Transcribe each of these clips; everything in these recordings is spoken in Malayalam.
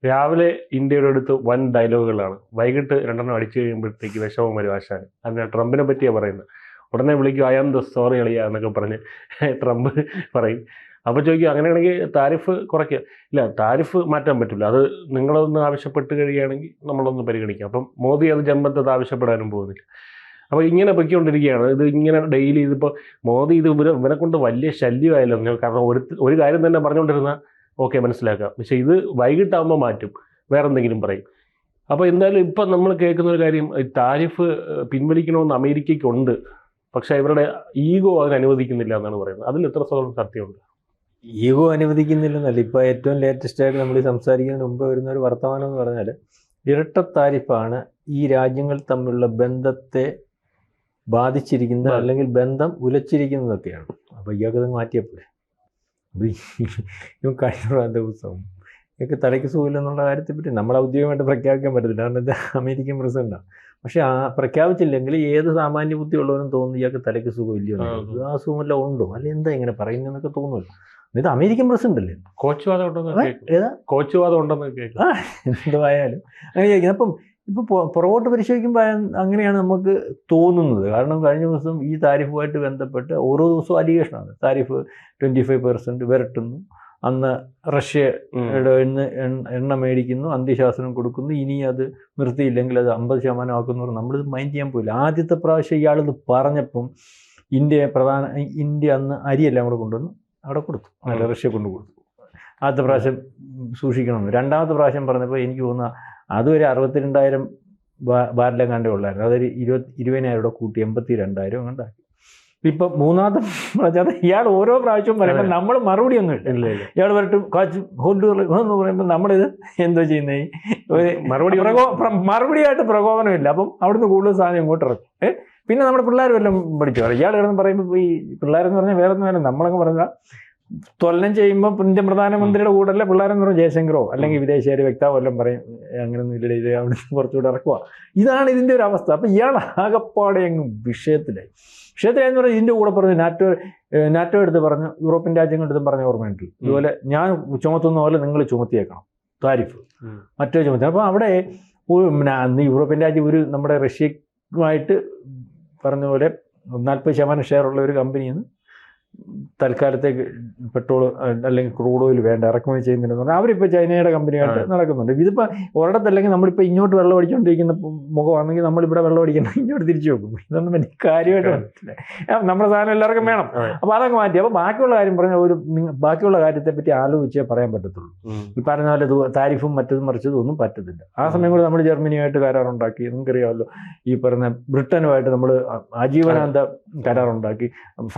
രാവിലെ ഇന്ത്യയുടെ അടുത്ത് വൻ ഡയലോഗുകളാണ്, വൈകിട്ട് രണ്ടെണ്ണം അടിച്ചു കഴിയുമ്പോഴത്തേക്ക് വിഷമം വരും ആശാന്. അതിന് ട്രംപിനെ പറ്റിയാണ് പറയുന്നത്. ഉടനെ വിളിക്കും ഐ ആം ദ സോറി കളിയ എന്നൊക്കെ പറഞ്ഞ് ട്രംപ് പറയും. അപ്പോൾ ചോദിക്കും അങ്ങനെയാണെങ്കിൽ താരിഫ് കുറയ്ക്കുക. ഇല്ല, താരിഫ് മാറ്റാൻ പറ്റില്ല, അത് നിങ്ങളൊന്ന് ആവശ്യപ്പെട്ട് കഴിയുകയാണെങ്കിൽ നമ്മളൊന്ന് പരിഗണിക്കാം. അപ്പം മോദി അത് ജന്മത്തത് ആവശ്യപ്പെടാനും പോകുന്നില്ല. അപ്പോൾ ഇങ്ങനെ പൊയ്ക്കൊണ്ടിരിക്കുകയാണ്. ഇത് ഇങ്ങനെ ഡെയിലി ഇതിപ്പോൾ മോദി ഇത് ഇവരെ കൊണ്ട് വലിയ ശല്യമായല്ലോ. കാരണം ഒരു കാര്യം തന്നെ പറഞ്ഞുകൊണ്ടിരുന്ന ഓക്കെ മനസ്സിലാക്കാം, പക്ഷേ ഇത് വൈകിട്ടാകുമ്പോൾ മാറ്റും, വേറെ എന്തെങ്കിലും പറയും. അപ്പോൾ എന്തായാലും ഇപ്പം നമ്മൾ കേൾക്കുന്ന ഒരു കാര്യം, താരിഫ് പിൻവലിക്കണമെന്ന് അമേരിക്കയ്ക്കുണ്ട്, പക്ഷേ ഇവരുടെ ഈഗോ അതിന് അനുവദിക്കുന്നില്ല എന്നാണ് പറയുന്നത്. അതിൽ എത്ര സത്യമുണ്ട്? ഈഗോ അനുവദിക്കുന്നില്ലെന്നല്ല, ഇപ്പോൾ ഏറ്റവും ലേറ്റസ്റ്റ് ആയിട്ട് നമ്മൾ സംസാരിക്കുന്നതിന് മുമ്പ് വരുന്ന ഒരു വർത്തമാനം എന്ന് പറഞ്ഞാൽ ഇരട്ട താരിഫാണ് ഈ രാജ്യങ്ങൾ തമ്മിലുള്ള ബന്ധത്തെ ബാധിച്ചിരിക്കുന്നത്, അല്ലെങ്കിൽ ബന്ധം ഉലച്ചിരിക്കുന്നതൊക്കെയാണ്. അപ്പോൾ ഇയാൾക്കത് മാറ്റിയപ്പോഴേ കഴിഞ്ഞ ദിവസം ഇതൊക്കെ തലയ്ക്ക് സുഖമില്ലെന്നുള്ള കാര്യത്തെപ്പറ്റി നമ്മൾ ഔദ്യോഗികമായിട്ട് പ്രഖ്യാപിക്കാൻ പറ്റത്തില്ല, കാരണം ഇത് അമേരിക്കൻ പ്രസിഡന്റാണ്. പക്ഷെ പ്രഖ്യാപിച്ചില്ലെങ്കിൽ ഏത് സാമാന്യ ബുദ്ധിയുള്ളവരും തോന്നുന്നു ഇയാൾക്ക് തലയ്ക്ക് സുഖമില്ലയോ, ആ സുഖമെല്ലാം ഉണ്ടോ, അല്ലെ എന്താ ഇങ്ങനെ പറയുന്നതെന്നൊക്കെ തോന്നുമല്ലോ. ഇത് അമേരിക്കൻ പ്രസിഡന്റ് അല്ലേ, കോച്ചുവാദം ഉണ്ടെന്ന് കേൾക്കും. എന്തായാലും അങ്ങനെ ചോദിക്കുന്നത്. അപ്പം ഇപ്പോൾ പുറകോട്ട് പരിശോധിക്കുമ്പോൾ അങ്ങനെയാണ് നമുക്ക് തോന്നുന്നത്. കാരണം കഴിഞ്ഞ ദിവസം ഈ താരിഫുമായിട്ട് ബന്ധപ്പെട്ട് ഓരോ ദിവസവും അലിഗേഷനാണ്. താരിഫ് 25% വരട്ടുന്നു, അന്ന് റഷ്യയുടെ എണ്ണ മേടിക്കുന്നു, അന്ത്യശാസനം കൊടുക്കുന്നു, ഇനി അത് നിർത്തിയില്ലെങ്കിൽ അത് 50% ആക്കുന്നവർ നമ്മളിത് മൈൻഡ് ചെയ്യാൻ പോയില്ല. ആദ്യത്തെ പ്രാവശ്യം ഇയാളിത് പറഞ്ഞപ്പം ഇന്ത്യ അന്ന് അരിയെല്ലാം കൂടെ കൊണ്ടുവന്ന് അവിടെ കൊടുത്തു, അല്ല റഷ്യ കൊണ്ട് കൊടുത്തു. ആദ്യത്തെ പ്രാവശ്യം സൂക്ഷിക്കണമെന്ന്. രണ്ടാമത്തെ പ്രാവശ്യം പറഞ്ഞപ്പോൾ എനിക്ക് തോന്നുന്ന അതുവരെ 62,000 ബാരലും കണ്ടേ ഉള്ളായിരുന്നു, അതൊരു 20,000 കൂട്ടി 82,000 കണ്ടാക്കി. ഇപ്പം മൂന്നാമത്തെ പ്രാവശ്യം ഇയാൾ ഓരോ പ്രാവശ്യവും പറയുമ്പോൾ നമ്മൾ മറുപടി ഒന്നും ഇല്ല. ഇയാൾ വരട്ടും കാച്ച് ഹോൾഡ് എന്ന് പറയുമ്പോൾ നമ്മളിത് എന്തോ ചെയ്യുന്നത്, മറുപടിയായിട്ട് പ്രകോപനമില്ല. അപ്പം അവിടുന്ന് കൂടുതൽ സാധനം ഇങ്ങോട്ട് ഇറക്കും. പിന്നെ നമ്മുടെ പിള്ളേർ വല്ലതും പഠിച്ചു പറയും. ഇയാൾ കിടന്ന് പറയുമ്പോൾ ഈ പിള്ളേരെന്ന് പറഞ്ഞാൽ വേറെ ഒന്നും വേണം, നമ്മളങ്ങ് പറഞ്ഞാൽ തൊല്ലം ചെയ്യുമ്പോൾ ഇന്ത്യൻ പ്രധാനമന്ത്രിയുടെ കൂടല്ല പിള്ളേരെന്ന് പറഞ്ഞാൽ ജയശങ്കറോ അല്ലെങ്കിൽ വിദേശകാര്യ വക്താവോ എല്ലാം പറയും അങ്ങനെയൊന്നും ഇല്ല, ഇത് അവിടെ കുറച്ചുകൂടെ ഇറക്കുക. ഇതാണ് ഇതിൻ്റെ ഒരു അവസ്ഥ. അപ്പം ഇയാൾ ആകപ്പാടെ അങ്ങ് വിഷയത്തിലായി പറഞ്ഞാൽ ഇതിൻ്റെ കൂടെ പറഞ്ഞ് നാറ്റോ എടുത്ത് പറഞ്ഞു, യൂറോപ്യൻ രാജ്യങ്ങളെടുത്തും പറഞ്ഞ ഓർമ്മയുണ്ട്. ഇതുപോലെ ഞാൻ ചുമത്തുന്ന പോലെ നിങ്ങൾ ചുമത്തിയേക്കണം താരിഫ്, മറ്റോ ചുമത്തി. അപ്പോൾ അവിടെ അന്ന് യൂറോപ്യൻ രാജ്യം ഒരു നമ്മുടെ റഷ്യയുമായിട്ട് പറഞ്ഞ പോലെ 40% ഷെയർ ഉള്ള ഒരു കമ്പനിയിൽ നിന്ന് തൽക്കാലത്തേക്ക് പെട്രോൾ അല്ലെങ്കിൽ ക്രൂഡ് ഓയിൽ വേണ്ട ഇറക്കുമതി ചെയ്യുന്നില്ലെന്ന് പറഞ്ഞാൽ അവരിപ്പോൾ ചൈനയുടെ കമ്പനിയായിട്ട് നടക്കുന്നുണ്ട്. ഇതിപ്പോൾ ഒരിടത്തല്ലെങ്കിൽ നമ്മളിപ്പോൾ ഇങ്ങോട്ട് വെള്ളം അടിച്ചുകൊണ്ടിരിക്കുന്ന മുഖമാണെങ്കിൽ നമ്മളിവിടെ വെള്ളം അടിക്കണം, ഇങ്ങോട്ട് തിരിച്ചു വെക്കും. ഇതൊന്നും എനിക്ക് കാര്യമായിട്ട് മനസ്സിലായി. നമ്മുടെ സാധനം എല്ലാവർക്കും വേണം, അപ്പോൾ അതൊക്കെ മാറ്റി. അപ്പോൾ ബാക്കിയുള്ള കാര്യം പറഞ്ഞാൽ ബാക്കിയുള്ള കാര്യത്തെ പറ്റി ആലോചിച്ചേ പറയാൻ പറ്റത്തുള്ളൂ. ഈ പറഞ്ഞ പോലെ താരിഫും മറ്റതും മറിച്ചതും ഒന്നും പറ്റത്തില്ല. ആ സമയം കൂടെ നമ്മൾ ജർമ്മനിയുമായിട്ട് കരാറുണ്ടാക്കി, നിങ്ങൾക്കറിയാമല്ലോ. ഈ പറഞ്ഞ ബ്രിട്ടനുമായിട്ട് നമ്മൾ ആജീവനാന്ത കരാറുണ്ടാക്കി.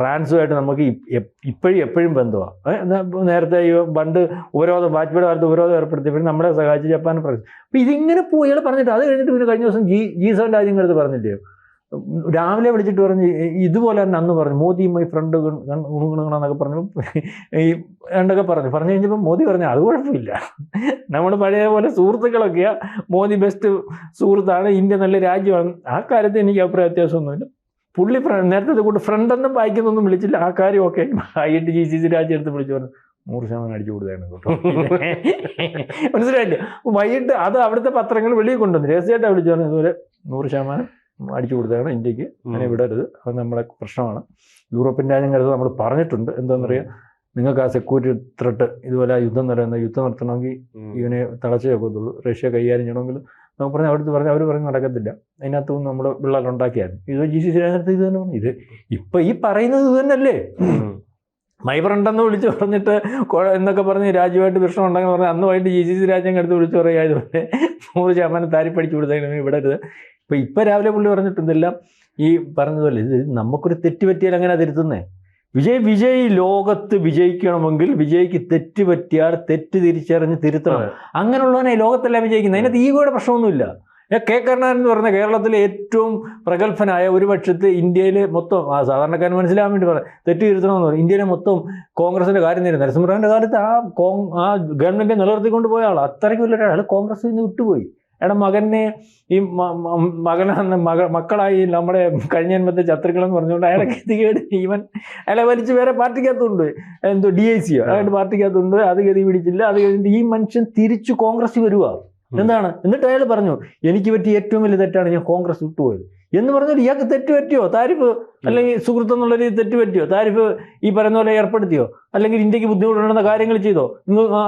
ഫ്രാൻസുമായിട്ട് നമുക്ക് എപ്പോഴും ബന്ധമാണ്. നേരത്തെ ഈ പണ്ട് ഉപരോധം, വാജ്പേയിയുടെ കാലത്ത് ഉപരോധം ഏർപ്പെടുത്തിയപ്പോഴും നമ്മളെ സഹായിച്ച് ജപ്പാൻ പറഞ്ഞു. അപ്പം ഇതിങ്ങനെ പോയി പറഞ്ഞിട്ട് അത് കഴിഞ്ഞിട്ട് പിന്നെ കഴിഞ്ഞ ദിവസം G7 രാജ്യങ്ങളെടുത്ത് പറഞ്ഞില്ലയോ, രാവിലെ വിളിച്ചിട്ട് പറഞ്ഞ് ഇതുപോലെ തന്നെ അന്ന് പറഞ്ഞു മോദി മൈ ഫ്രണ്ട് ഗുണഗുണമെന്നൊക്കെ പറഞ്ഞു. ഈ എന്തൊക്കെ പറഞ്ഞു കഴിഞ്ഞപ്പോൾ മോദി പറഞ്ഞു അത് കുഴപ്പമില്ല, നമ്മൾ പഴയ പോലെ സുഹൃത്തുക്കളൊക്കെയാ, മോദി ബെസ്റ്റ് സുഹൃത്താണ്, ഇന്ത്യ നല്ല രാജ്യമാണ്, ആ കാര്യത്തിൽ എനിക്ക് അഭിപ്രായ വ്യത്യാസമൊന്നുമില്ല. പുള്ളി നേരത്തെ കൂട്ട് ഫ്രണ്ടെന്നും വായിക്കുന്നൊന്നും വിളിച്ചില്ല, ആ കാര്യം ഓക്കെ. IIT GCC രാജ്യം എടുത്ത് വിളിച്ചു പറഞ്ഞു 100% അടിച്ചു കൊടുത്താണ് കേട്ടോ. മനസ്സിലായില്ലേ? വൈകിട്ട് അത് അവിടുത്തെ പത്രങ്ങൾ വെളിയിൽ കൊണ്ടുവന്നു രഹസ്യമായിട്ടാണ് വിളിച്ചു പറഞ്ഞു ഇതുപോലെ 100% അടിച്ചു കൊടുത്തതാണ് ഇന്ത്യക്ക്, അങ്ങനെ വിടരുത്, അത് നമ്മളെ പ്രശ്നമാണ്. യൂറോപ്യൻ രാജ്യങ്ങൾക്ക് നമ്മൾ പറഞ്ഞിട്ടുണ്ട്, എന്താണെന്നറിയാം, നിങ്ങൾക്ക് ആ സെക്യൂരിറ്റി ത്രെട്ട് ഇതുപോലെ യുദ്ധം നിർത്തണമെങ്കിൽ ഇവനെ തളച്ചേ വെക്കത്തുള്ളൂ, റഷ്യ കൈകാര്യം ചെയ്യണമെങ്കിൽ നമുക്ക് പറഞ്ഞാൽ അവിടുത്തെ പറഞ്ഞാൽ അവർ പറഞ്ഞ് നടക്കത്തില്ല, അതിനകത്തൊന്നും നമ്മൾ പിള്ളേരുണ്ടാക്കിയായിരുന്നു. ഇത് GCC രാജ്യത്ത് ഇത് തന്നെ പറഞ്ഞു. ഇത് ഇപ്പം ഈ പറയുന്നത് ഇത് തന്നെയല്ലേ, മൈ ഫ്രണ്ടെന്ന് വിളിച്ച് പറഞ്ഞിട്ട് എന്നൊക്കെ പറഞ്ഞ് രാജ്യമായിട്ട് പ്രശ്നം ഉണ്ടെന്ന് പറഞ്ഞാൽ അന്ന് വൈകിട്ട് GCC രാജ്യം എടുത്ത് വിളിച്ച് പറയുക ഇതുപോലെ 100% താരിപ്പടിച്ചു കൊടുത്തതിന് വിടരുത്. ഇപ്പം രാവിലെ പുള്ളി പറഞ്ഞിട്ടുണ്ടെല്ലാം ഈ പറഞ്ഞതുപോലെ ഇത് നമുക്കൊരു തെറ്റ് പറ്റിയാൽ അങ്ങനെ തിരുത്തുന്നേ. വിജയ് ലോകത്ത് വിജയിക്കണമെങ്കിൽ വിജയ്ക്ക് തെറ്റ് പറ്റിയാൽ തെറ്റ് തിരിച്ചറിഞ്ഞ് തിരുത്തണം. അങ്ങനെയുള്ളവനെ ലോകത്തെല്ലാം വിജയിക്കുന്നത്. അതിനകത്ത് ഈഗോയുടെ പ്രശ്നമൊന്നുമില്ല. കെ കരുണാകരൻ എന്ന് പറഞ്ഞ കേരളത്തിലെ ഏറ്റവും പ്രഗത്ഭനായ ഒരു പക്ഷത്ത് ഇന്ത്യയിലെ മൊത്തം സാധാരണക്കാരൻ മനസ്സിലാകാൻ വേണ്ടി പറയാം, തെറ്റ് തിരുത്തണമെന്ന് പറയും. ഇന്ത്യയിലെ മൊത്തം കോൺഗ്രസിൻ്റെ കാര്യം നേരം നരസിംഹറാവിൻ്റെ കാലത്ത് ആ ഗവൺമെൻറ് നിലനിർത്തിക്കൊണ്ട് പോയ ആൾ, അത്രയ്ക്ക് വലിയ ഒരാൾ കോൺഗ്രസിൽ നിന്ന് വിട്ടുപോയി. എടാ മകനെ ഈ മക്കളായി നമ്മുടെ കഴിഞ്ഞ ജന്മത്തെ ശത്രുക്കളെന്ന് പറഞ്ഞുകൊണ്ട് അയാളെ ഗതികേട് അയാളെ വലിച്ച് വേറെ പാർട്ടിക്കകത്തുണ്ട്, എന്തോ DIC അയാളുടെ പാർട്ടിക്കകത്തുണ്ട്, അത് ഗതി പിടിച്ചില്ല. അത് കഴിഞ്ഞിട്ട് ഈ മനുഷ്യൻ തിരിച്ചു കോൺഗ്രസ് വരുക. എന്താണ്? എന്നിട്ട് അയാൾ പറഞ്ഞു എനിക്ക് പറ്റിയ ഏറ്റവും വലിയ തെറ്റാണ് ഞാൻ കോൺഗ്രസ് വിട്ടുപോയത് എന്ന് പറഞ്ഞാൽ ഇയാൾക്ക് തെറ്റ് പറ്റിയോ? താരിഫ് അല്ലെങ്കിൽ സുഹൃത്ത് എന്നുള്ള രീതി തെറ്റ് പറ്റിയോ? താരിഫ് ഈ പറയുന്ന പോലെ ഏർപ്പെടുത്തിയോ? അല്ലെങ്കിൽ ഇന്ത്യക്ക് ബുദ്ധിമുട്ടുണ്ടെന്ന കാര്യങ്ങൾ ചെയ്തോ?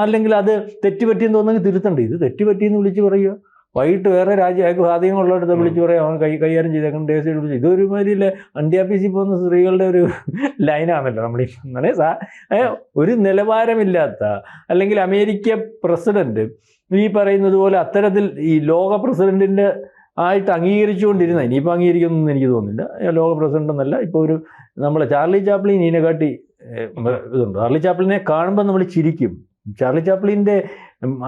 അല്ലെങ്കിൽ അത് തെറ്റ് പറ്റിയെന്ന് തോന്നുന്നെങ്കിൽ തിരുത്തണ്ടേ? ഇത് തെറ്റ് പറ്റിയെന്ന് വിളിച്ച് പറയുക. വൈകിട്ട് വേറെ അയാൾക്ക് സ്വാധീനമുള്ളിടത്ത് വിളിച്ച് പറയാം അവൻ കൈകാര്യം ചെയ്തേക്കണം, ദേശീയ വിളിച്ച്. ഇതൊരു മാതിരിയില്ല അന്ത്യാഫീസിൽ പോകുന്ന സ്ത്രീകളുടെ ഒരു ലൈനാണല്ലോ നമ്മൾ ഒരു നിലവാരമില്ലാത്ത, അല്ലെങ്കിൽ അമേരിക്ക പ്രസിഡന്റ് ഈ പറയുന്നത് പോലെ അത്തരത്തിൽ ഈ ലോക പ്രസിഡന്റിന്റെ ആയിട്ട് അംഗീകരിച്ചുകൊണ്ടിരുന്ന, ഇനിയിപ്പോൾ അംഗീകരിക്കുന്നൊന്നും എനിക്ക് തോന്നുന്നില്ല, ലോക പ്രസിഡന്റ് എന്നല്ല, ഇപ്പോൾ ഒരു നമ്മളെ ചാർലി ചാപ്ലിൻ ഇതിനെക്കാട്ടി ഇതുണ്ട്. ചാർലി ചാപ്ലിനെ കാണുമ്പോൾ നമ്മൾ ചിരിക്കും. ചാർലി ചാപ്ലിൻ്റെ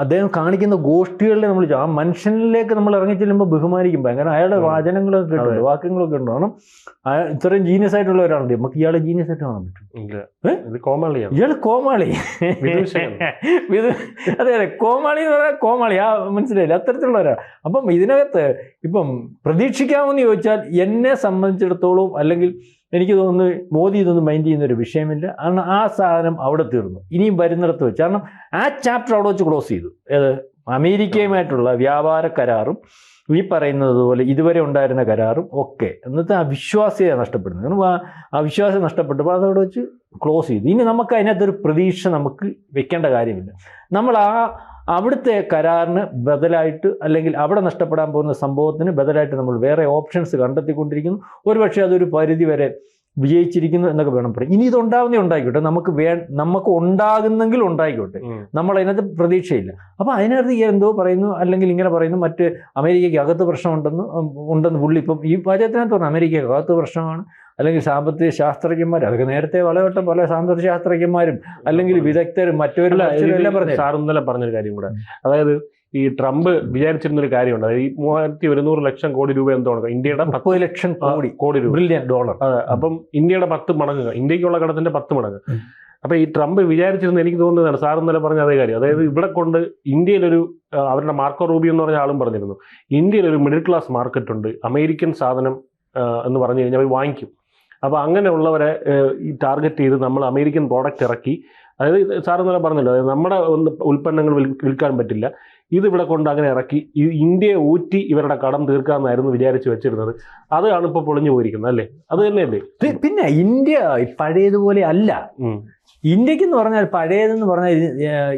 അദ്ദേഹം കാണിക്കുന്ന ഗോഷ്ഠികളിൽ നമ്മൾ ആ മനുഷ്യനിലേക്ക് നമ്മൾ ഇറങ്ങി ചെല്ലുമ്പോൾ ബഹുമാനിക്കും. കാരണം അയാളുടെ വാചനങ്ങളൊക്കെ കിട്ടുന്നുണ്ട്, വാക്യങ്ങളൊക്കെ ഉണ്ട്. കാരണം ഇത്രയും ജീനിയസ് ആയിട്ടുള്ള ഒരാളുണ്ട്, നമുക്ക് ഇയാളെ ജീനിയസ് ആയിട്ട് കാണാൻ പറ്റും. ഇയാൾ കോമാളി, അതെ അതെ, കോമാളി എന്ന് പറഞ്ഞാൽ കോമാളി, ആ മനസ്സിലായില്ല, അത്തരത്തിലുള്ള ഒരാൾ. അപ്പം ഇതിനകത്ത് ഇപ്പം പ്രതീക്ഷിക്കാമെന്ന് ചോദിച്ചാൽ എന്നെ സംബന്ധിച്ചിടത്തോളം, അല്ലെങ്കിൽ എനിക്ക് തോന്നുന്നു മോദി ഇതൊന്നും മൈൻഡ് ചെയ്യുന്നൊരു വിഷയമില്ല. കാരണം ആ സാധനം അവിടെ തീർന്നു. ഇനിയും വരുന്നിടത്ത് വെച്ച്, കാരണം ആ ചാപ്റ്റർ അവിടെ വെച്ച് ക്ലോസ് ചെയ്തു. ഏത്? അമേരിക്കയുമായിട്ടുള്ള വ്യാപാര കരാറും ഈ പറയുന്നത് പോലെ ഇതുവരെ ഉണ്ടായിരുന്ന കരാറും ഒക്കെ. എന്നിട്ട് ആ വിശ്വാസ്യത നഷ്ടപ്പെടുന്നു. കാരണം ആ വിശ്വാസം നഷ്ടപ്പെട്ടപ്പോൾ അതവിടെ വെച്ച് ക്ലോസ് ചെയ്തു. ഇനി നമുക്ക് അതിനകത്തൊരു പ്രതീക്ഷ നമുക്ക് വെക്കേണ്ട കാര്യമില്ല. നമ്മൾ അവിടുത്തെ കരാറിന് ബദലായിട്ട്, അല്ലെങ്കിൽ അവിടെ നഷ്ടപ്പെടാൻ പോകുന്ന സംഭവത്തിന് ബദലായിട്ട് നമ്മൾ വേറെ ഓപ്ഷൻസ് കണ്ടെത്തിക്കൊണ്ടിരിക്കുന്നു. ഒരുപക്ഷെ അതൊരു പരിധി വരെ വിജയിച്ചിരിക്കുന്നു എന്നൊക്കെ വേണം പറയാം. ഇനി ഇതുണ്ടാവുന്നേ ഉണ്ടായിക്കോട്ടെ, നമുക്ക് ഉണ്ടാകുന്നെങ്കിൽ ഉണ്ടായിക്കോട്ടെ, നമ്മൾ അതിനകത്ത് പ്രതീക്ഷയില്ല. അപ്പോൾ അതിനകത്ത് എന്തോ പറയുന്നു, അല്ലെങ്കിൽ ഇങ്ങനെ പറയുന്നു, മറ്റ് അമേരിക്കയ്ക്ക് അകത്ത് പ്രശ്നമുണ്ടെന്ന് പുള്ളി ഇപ്പം ഈ പാചകത്തിനകത്ത് പറഞ്ഞു അമേരിക്കയ്ക്ക് അകത്ത് പ്രശ്നമാണ്, അല്ലെങ്കിൽ സാമ്പത്തിക ശാസ്ത്രജ്ഞന്മാർ, അതൊക്കെ നേരത്തെ വളവട്ടം പല സാമ്പത്തിക ശാസ്ത്രജ്ഞന്മാരും അല്ലെങ്കിൽ വിദഗ്ധരും മറ്റവരും സാർ ഇന്നലെ പറഞ്ഞൊരു കാര്യം കൂടെ. അതായത് ഈ ട്രംപ് വിചാരിച്ചിരുന്നൊരു കാര്യമുണ്ട്, അതായത് ഈ 3100 ലക്ഷം കോടി രൂപ എന്തോ ഇന്ത്യയുടെ 30 ലക്ഷം കോടി രൂപ, ബില്യൺ ഡോളർ. അപ്പം ഇന്ത്യയുടെ 10 മടങ്ങ്, ഇന്ത്യക്കുള്ള കടത്തിന്റെ 10 മടങ്ങ്. അപ്പൊ ഈ ട്രംപ് വിചാരിച്ചിരുന്ന, എനിക്ക് തോന്നുന്നതാണ് സാർ ഇന്നലെ പറഞ്ഞ അതേ കാര്യം. അതായത് ഇവിടെ കൊണ്ട് ഇന്ത്യയിലൊരു, അവരുടെ മാർക്കോ റൂബിയോ എന്ന് പറഞ്ഞ ആളും പറഞ്ഞിരുന്നു, ഇന്ത്യയിലൊരു മിഡിൽ ക്ലാസ് മാർക്കറ്റ് ഉണ്ട്, അമേരിക്കൻ സാധനം എന്ന് പറഞ്ഞു കഴിഞ്ഞാൽ അവർ വാങ്ങിക്കും. അപ്പോൾ അങ്ങനെയുള്ളവരെ ഈ ടാർഗറ്റ് ചെയ്ത് നമ്മൾ അമേരിക്കൻ പ്രോഡക്റ്റ് ഇറക്കി, അതായത് സാർ ഇന്നലെ പറഞ്ഞല്ലോ, അതായത് നമ്മുടെ ഉൽപ്പന്നങ്ങൾ വിൽക്കാൻ പറ്റില്ല, ഇത് ഇവിടെ കൊണ്ട് അങ്ങനെ ഇറക്കി ഇന്ത്യയെ ഊറ്റി ഇവരുടെ കടം തീർക്കാമെന്നായിരുന്നു വിചാരിച്ച് വെച്ചിരുന്നത്. അതാണ് ഇപ്പോൾ പൊളിഞ്ഞു പോയിരിക്കുന്നത്, അല്ലേ? അത് തന്നെയല്ലേ? പിന്നെ ഇന്ത്യ പഴയതുപോലെ അല്ല. ഇന്ത്യക്കെന്ന് പറഞ്ഞാൽ പഴയതെന്ന് പറഞ്ഞാൽ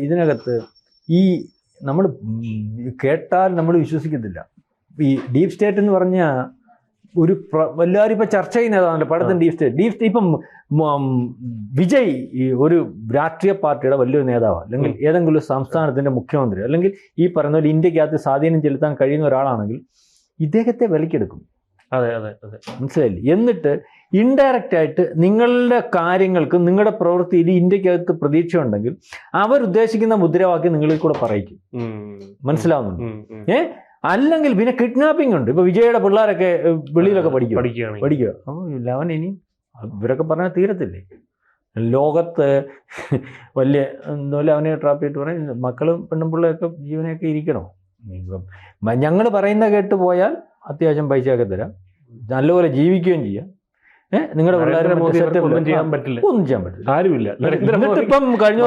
ഇതിനകത്ത് ഈ നമ്മൾ കേട്ടാൽ നമ്മൾ വിശ്വസിക്കത്തില്ല. ഈ ഡീപ് സ്റ്റേറ്റ് എന്ന് പറഞ്ഞാൽ ഒരു എല്ലാവരും ഇപ്പം ചർച്ച ചെയ്യുന്നതാണല്ലോ പടത്തിന് ഡീപ് സ്റ്റേറ്റ്. ഇപ്പം വിജയ് ഒരു രാഷ്ട്രീയ പാർട്ടിയുടെ വലിയൊരു നേതാവാണ്, അല്ലെങ്കിൽ ഏതെങ്കിലും ഒരു സംസ്ഥാനത്തിൻ്റെ മുഖ്യമന്ത്രി, അല്ലെങ്കിൽ ഈ പറയുന്ന പോലെ ഇന്ത്യക്കകത്ത് സ്വാധീനം ചെലുത്താൻ കഴിയുന്ന ഒരാളാണെങ്കിൽ ഇദ്ദേഹത്തെ വിലക്കെടുക്കും. അതെ അതെ അതെ, മനസ്സിലായില്ലേ? എന്നിട്ട് ഇൻഡയറക്റ്റ് ആയിട്ട് നിങ്ങളുടെ കാര്യങ്ങൾക്ക്, നിങ്ങളുടെ പ്രവൃത്തിയിൽ ഇന്ത്യക്കകത്ത് പ്രതീക്ഷ ഉണ്ടെങ്കിൽ അവരുദ്ദേശിക്കുന്ന മുദ്രാവാക്യം നിങ്ങളിൽ കൂടെ പറയിക്കും. മനസ്സിലാവുന്നുണ്ട്? അല്ലെങ്കിൽ പിന്നെ കിഡ്നാപ്പിംഗ് ഉണ്ട്. ഇപ്പൊ വിജയുടെ പിള്ളേരൊക്കെ വെളിയിലൊക്കെ പഠിക്കുക. അപ്പം അവൻ ഇനിയും ഇവരൊക്കെ പറഞ്ഞാൽ തീരത്തില്ലേ? ലോകത്ത് വലിയ എന്തോലെ അവനെ ട്രാപ്പ് ചെയ്തിട്ട് പറയും മക്കളും പെണ്ണും പിള്ളേരൊക്കെ ജീവനൊക്കെ ഇരിക്കണോ? ഇപ്പം ഞങ്ങൾ പറയുന്ന കേട്ട് പോയാൽ അത്യാവശ്യം പൈസയൊക്കെ തരാം, നല്ലപോലെ ജീവിക്കുകയും ചെയ്യാം. നിങ്ങളുടെ പിള്ളേരെ ഒന്നും ചെയ്യാൻ പറ്റില്ല, ആരുമില്ല. എന്നിട്ടിപ്പം കഴിഞ്ഞ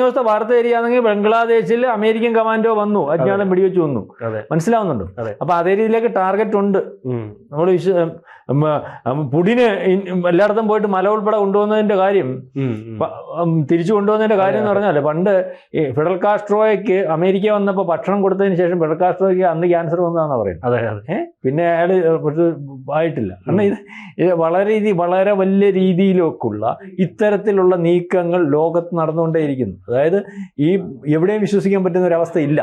ദിവസത്തെ വാർത്ത ശരിയാണെങ്കിൽ ബംഗ്ലാദേശിൽ അമേരിക്കൻ കമാൻഡോ വന്നു, അജ്ഞാതം വെടിവെച്ച് വന്നു. മനസ്സിലാവുന്നുണ്ടോ? അപ്പൊ അതേ രീതിയിലേക്ക് ടാർഗറ്റ് ഉണ്ട്. നമ്മൾ പുടിന് എല്ലായിടത്തും പോയിട്ട് മല ഉൾപ്പെടെ കൊണ്ടുവന്നതിന്റെ കാര്യം, തിരിച്ചു കൊണ്ടുവന്നതിന്റെ കാര്യം എന്ന് പറഞ്ഞാൽ, പണ്ട് ഈ ഫിഡൽ കാസ്ട്രോയ്ക്ക് അമേരിക്ക വന്നപ്പോൾ ഭക്ഷണം കൊടുത്തതിന് ശേഷം ഫിഡൽ കാസ്ട്രോയ്ക്ക് അന്ന് ക്യാൻസർ വന്നതാണെന്ന് പറയുന്നത്. പിന്നെ അയാൾ ആയിട്ടില്ല. കാരണം ഇത് വളരെ വലിയ രീതിയിലൊക്കെയുള്ള ഇത്തരത്തിലുള്ള നീക്കങ്ങൾ ലോകത്ത് നടന്നുകൊണ്ടേയിരിക്കുന്നു. അതായത് ഈ എവിടെയും വിശ്വസിക്കാൻ പറ്റുന്ന ഒരവസ്ഥ ഇല്ല.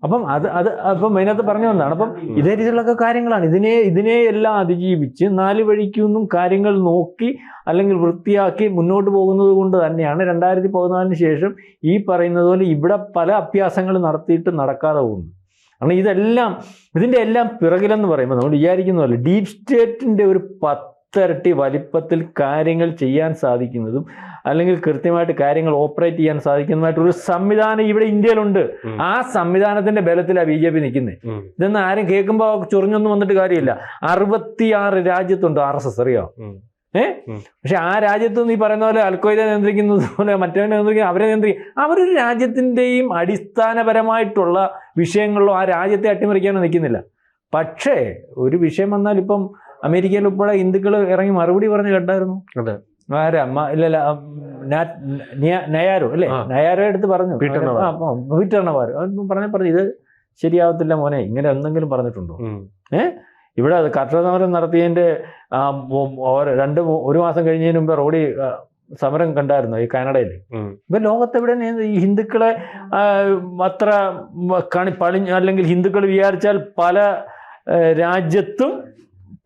അപ്പം അപ്പം അതിനകത്ത് പറഞ്ഞു വന്നതാണ്. അപ്പം ഇതേ രീതിയിലുള്ളൊക്കെ കാര്യങ്ങളാണ്. ഇതിനെ എല്ലാം അതിജീവിച്ച് 4 വഴിക്കൊന്നും കാര്യങ്ങൾ നോക്കി അല്ലെങ്കിൽ വൃത്തിയാക്കി മുന്നോട്ട് പോകുന്നത് കൊണ്ട് തന്നെയാണ് 2014 ശേഷം ഈ പറയുന്നത് പോലെ ഇവിടെ പല അഭ്യാസങ്ങൾ നടത്തിയിട്ട് നടക്കാതെ പോകുന്നു. കാരണം ഇതിൻ്റെ എല്ലാം പിറകിലെന്ന് പറയുമ്പോൾ നമ്മൾ വിചാരിക്കുന്ന പോലെ ഡീപ് സ്റ്റേറ്റിൻ്റെ ഒരു ഇരട്ടി വലിപ്പത്തിൽ കാര്യങ്ങൾ ചെയ്യാൻ സാധിക്കുന്നതും അല്ലെങ്കിൽ കൃത്യമായിട്ട് കാര്യങ്ങൾ ഓപ്പറേറ്റ് ചെയ്യാൻ സാധിക്കുന്നതുമായിട്ടൊരു സംവിധാനം ഇവിടെ ഇന്ത്യയിലുണ്ട്. ആ സംവിധാനത്തിന്റെ ബലത്തിലാണ് BJP നിൽക്കുന്നത്. ഇതൊന്നും ആരും കേൾക്കുമ്പോൾ ചൊറിഞ്ഞൊന്നും വന്നിട്ട് കാര്യമില്ല. 66 രാജ്യത്തുണ്ട് RSS, അറിയാം. പക്ഷെ ആ രാജ്യത്ത് ഈ പറയുന്ന പോലെ അൽഖ്വയ്ദ നിയന്ത്രിക്കുന്നത് പോലെ മറ്റവനെ നിയന്ത്രിക്കുക, അവരെ നിയന്ത്രിക്കുക. അവരൊരു രാജ്യത്തിൻ്റെയും അടിസ്ഥാനപരമായിട്ടുള്ള വിഷയങ്ങളിലോ ആ രാജ്യത്തെ അട്ടിമറിക്കാനോ നിൽക്കുന്നില്ല. പക്ഷേ ഒരു വിഷയം വന്നാൽ ഇപ്പം അമേരിക്കയിൽ ഉൾപ്പെടെ ഹിന്ദുക്കൾ ഇറങ്ങി മറുപടി പറഞ്ഞ് കേട്ടായിരുന്നു. ആരാ ഇല്ലല്ല നയാരോ അല്ലേ, നയാരോ എടുത്ത് പറഞ്ഞു, പീറ്റർണവാർ പറഞ്ഞു ഇത് ശരിയാവത്തില്ല മോനെ, ഇങ്ങനെ എന്തെങ്കിലും പറഞ്ഞിട്ടുണ്ടോ? ഇവിടെ കർഷക സമരം നടത്തിയതിൻ്റെ ഒരു മാസം കഴിഞ്ഞതിന് മുമ്പ് റോഡിൽ സമരം കണ്ടായിരുന്നു ഈ കാനഡയിൽ. ഇപ്പൊ ലോകത്തെവിടെ ഈ ഹിന്ദുക്കളെ അത്ര അല്ലെങ്കിൽ ഹിന്ദുക്കൾ വിചാരിച്ചാൽ പല രാജ്യത്തും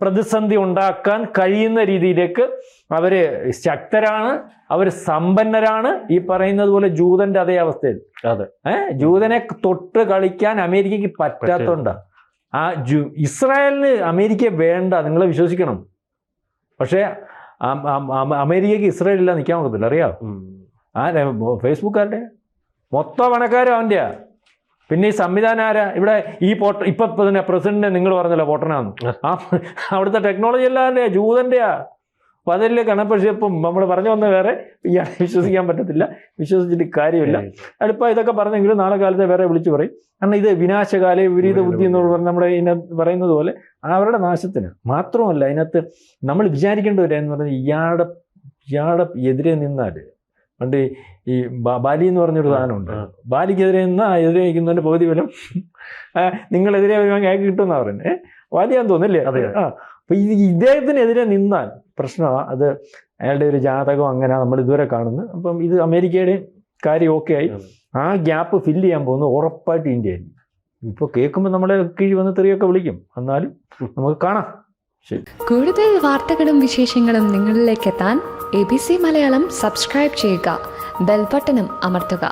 പ്രതിസന്ധി ഉണ്ടാക്കാൻ കഴിയുന്ന രീതിയിലേക്ക് അവര് ശക്തരാണ്, അവർ സമ്പന്നരാണ്. ഈ പറയുന്നത് പോലെ ജൂതന്റെ അതേ അവസ്ഥയിൽ. ജൂതനെ തൊട്ട് കളിക്കാൻ അമേരിക്കക്ക് പറ്റാത്തോണ്ടാ. ഇസ്രായേലിന് അമേരിക്ക വേണ്ട, നിങ്ങളെ വിശ്വസിക്കണം. പക്ഷേ അമേരിക്കക്ക് ഇസ്രായേൽ ഇല്ല നിൽക്കാൻ പറ്റത്തില്ല, അറിയാം. ഫേസ്ബുക്കാരുടെ മൊത്തം പണക്കാരും അവൻ്റെയാ. പിന്നെ ഈ സംവിധാനം ആരാ ഇവിടെ? ഈ ഇപ്പൊ തന്നെ പ്രസിഡന്റ് നിങ്ങൾ പറഞ്ഞല്ലോ പൊട്ടനാന്ന്. അവിടുത്തെ ടെക്നോളജി എല്ലാവരുടെയാ, ജൂതന്റെയാ. അപ്പൊ അതല്ലേ കണപ്പക്ഷി. ഇപ്പം നമ്മൾ പറഞ്ഞു വന്ന വേറെ, ഇയാളെ വിശ്വസിക്കാൻ പറ്റത്തില്ല, വിശ്വസിച്ചിട്ട് കാര്യമില്ല. അതിപ്പോൾ ഇതൊക്കെ പറഞ്ഞെങ്കിലും നാളെ കാലത്തെ വേറെ വിളിച്ചു പറയും. കാരണം ഇത് വിനാശകാല വിപരീത ബുദ്ധി എന്ന് പറഞ്ഞ് നമ്മുടെ ഇതിനകത്ത് പറയുന്നത് പോലെ അവരുടെ നാശത്തിന് മാത്രമല്ല. അതിനകത്ത് നമ്മൾ വിചാരിക്കേണ്ട ഒരു എന്ന് പറഞ്ഞാൽ ഇയാളുടെ എതിരെ നിന്നാൽ പണ്ട് ഈ ബാലി എന്ന് പറഞ്ഞൊരു സാധനമുണ്ട്. ബാലിക്കെതിരെ എതിരെ നിൽക്കുന്നതിന്റെ പകുതി ഫലം നിങ്ങളെതിരെ വരുവാൻ അയാൾക്ക് കിട്ടുമെന്നാണ് പറയുന്നത്. ബാലിയാന്ന് തോന്നില്ലേ? അപ്പൊ ഇദ്ദേഹത്തിനെതിരെ നിന്നാൽ പ്രശ്നമാണ്. അത് അയാളുടെ ഒരു ജാതകം അങ്ങനെ നമ്മൾ ഇതുവരെ കാണുന്നു. അപ്പം ഇത് അമേരിക്കയുടെ കാര്യം ഓക്കെ ആയി. ആ ഗ്യാപ്പ് ഫില്ല് ചെയ്യാൻ പോകുന്നത് ഉറപ്പായിട്ട് ഇന്ത്യ ആയിരിക്കും. ഇപ്പോൾ കേൾക്കുമ്പോൾ നമ്മളെ കീഴ് വന്ന് തെറിയൊക്കെ വിളിക്കും, എന്നാലും നമുക്ക് കാണാം. ശരി. കൂടുതൽ വാർത്തകളും വിശേഷങ്ങളും നിങ്ങളിലേക്ക് എത്താൻ ABC മലയാളം സബ്സ്ക്രൈബ് ചെയ്യുക, ബെൽ ബട്ടണും അമർത്തുക.